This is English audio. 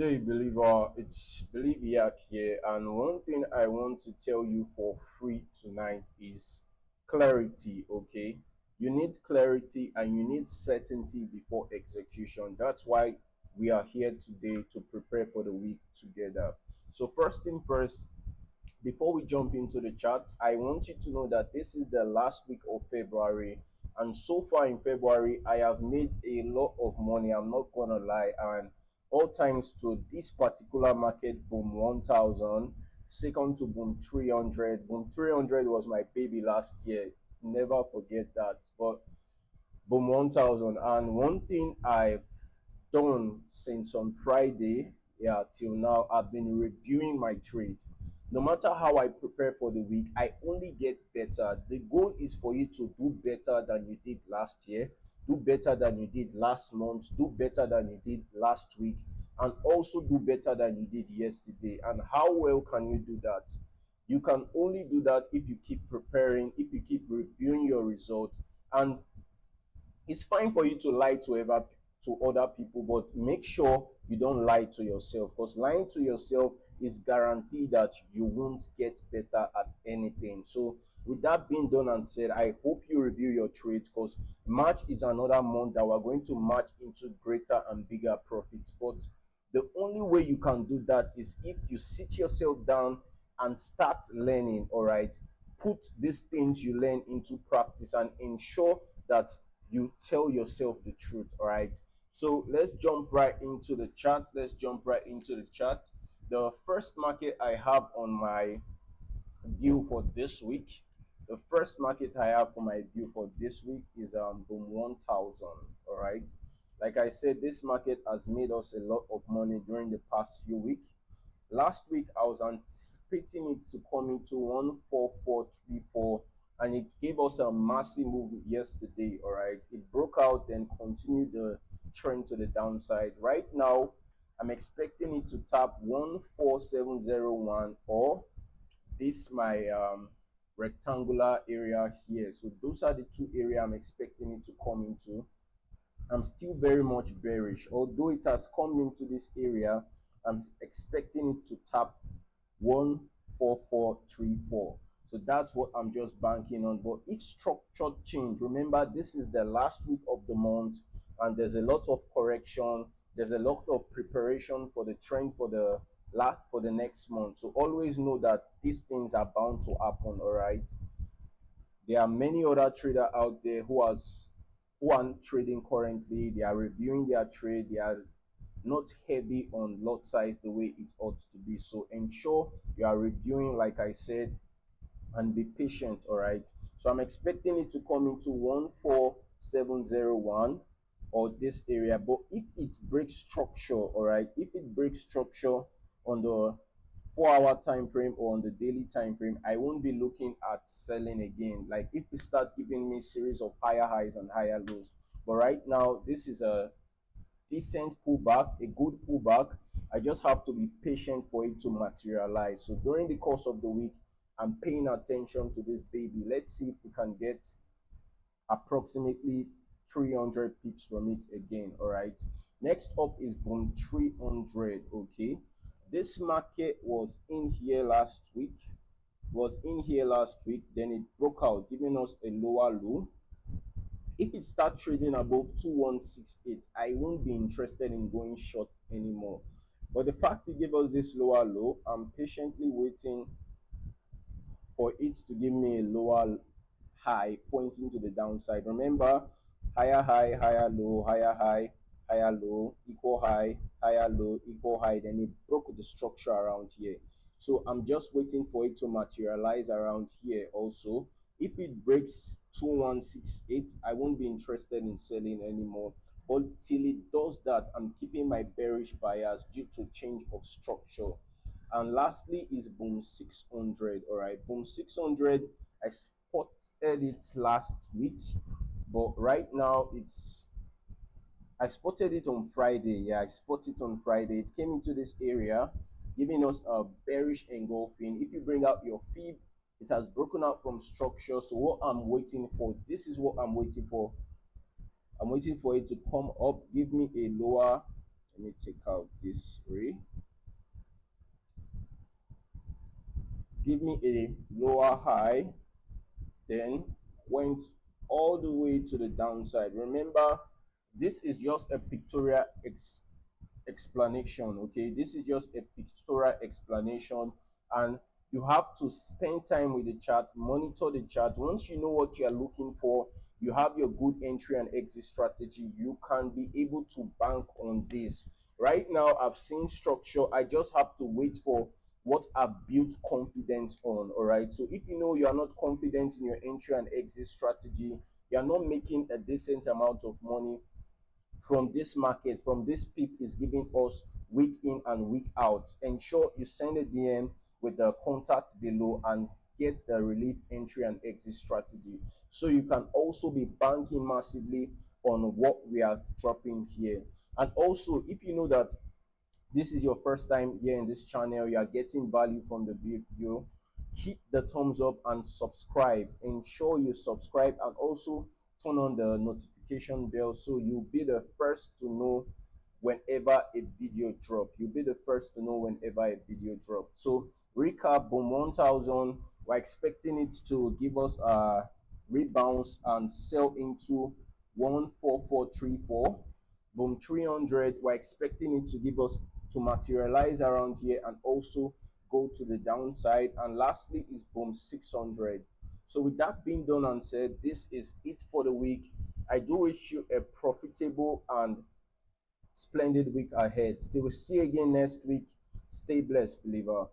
Day believer, it's Believe Yak here, and one thing I want to tell you for free tonight is clarity. Okay, you need clarity and you need certainty before execution. That's why we are here today to prepare for the week together. So, first thing first, before we jump into the chart, I want you to know that this is the last week of February, and so far in February, I have made a lot of money. I'm not gonna lie, and all times to this particular market boom 1000, second to boom 300. Boom 300 was my baby last year. Never forget that. But boom 1000, and one thing I've done since on Friday, yeah, till now, I've been reviewing my trade. No matter how I prepare for the week, I only get better. The goal is for you to do better than you did last year, do better than you did last month, do better than you did last week, and also do better than you did yesterday. And how well can you do that? You can only do that if you keep preparing, if you keep reviewing your results. And it's fine for you to lie to other people, but make sure you don't lie to yourself, because lying to yourself is guaranteed that you won't get better at anything. So with that being done and said, I hope you review your trades, because March is another month that we're going to march into greater and bigger profits. But the only way you can do that is if you sit yourself down and start learning. All right, put these things you learn into practice and ensure that you tell yourself the truth. All right, so let's jump right into the chart. The first market I have on my view for this week, the first market I have for my view for this week is boom 1000. All right, like I said, this market has made us a lot of money during the past few weeks. Last week, I was anticipating it to come into 14434, and it gave us a massive move yesterday. All right, it broke out, then continued the trend to the downside. Right now, I'm expecting it to tap 14701 or this my rectangular area here. So those are the two areas I'm expecting it to come into. I'm still very much bearish. Although it has come into this area, I'm expecting it to tap 14434. So that's what I'm just banking on. But if structure change, remember this is the last week of the month and there's a lot of correction. There's a lot of preparation for the trend for the next month. So always know that these things are bound to happen. All right. There are many other traders out there who aren't trading currently. They are reviewing their trade. They are not heavy on lot size the way it ought to be. So ensure you are reviewing, like I said, and be patient. All right, so I'm expecting it to come into 14701 or this area. But if it breaks structure, all right, if it breaks structure on the 4 hour time frame or on the daily time frame, I won't be looking at selling again. Like if it start giving me series of higher highs and higher lows. But right now, this is a decent pullback, a good pullback. I just have to be patient for it to materialize. So during the course of the week, I'm paying attention to this baby. Let's see if we can get approximately 300 pips from it again. All right, next up is boom 300. Okay, this market was in here last week, then it broke out, giving us a lower low. If it starts trading above 2168, I won't be interested in going short anymore. But the fact it gave us this lower low, I'm patiently waiting for it to give me a lower high pointing to the downside. Remember, higher high, higher low, higher high, higher low, equal high, higher low, equal high. Then it broke the structure around here. So I'm just waiting for it to materialize around here also. If it breaks 2168, I won't be interested in selling anymore. But till it does that, I'm keeping my bearish bias due to change of structure. And lastly is boom 600. All right, boom 600, I spotted it last week, but right now I spotted it on Friday. Yeah, I spotted it on Friday. It came into this area, giving us a bearish engulfing. If you bring out your fib, it has broken out from structure. So what I'm waiting for, this is what I'm waiting for. I'm waiting for it to come up, give me a Let me take out this ray. Give me a lower high, then went all the way to the downside. Remember, this is just a pictorial explanation. Okay, this is just a pictorial explanation, and you have to spend time with the chart, monitor the chart. Once you know what you are looking for, you have your good entry and exit strategy, you can be able to bank on this. Right now I've seen structure, I just have to wait for what I've built confidence on. All right, so if you know you are not confident in your entry and exit strategy, you are not making a decent amount of money from this market, from this pip is giving us week in and week out, ensure you send a DM with the contact below and get the relief entry and exit strategy, so you can also be banking massively on what we are dropping here. And also, if you know that this is your first time here in this channel, you are getting value from the video, hit the thumbs up and subscribe. Ensure you subscribe and also turn on the notification bell, so you'll be the first to know whenever a video drop. You'll be the first to know whenever a video drop. So recap, boom 1000, we're expecting it to give us a rebounds and sell into 14434. Boom 300, we're expecting it to give us to materialize around here and also go to the downside. And lastly is boom 600. So with that being done and said, this is it for the week. I do wish you a profitable and splendid week ahead. Till we see you again next week. Stay blessed, believer.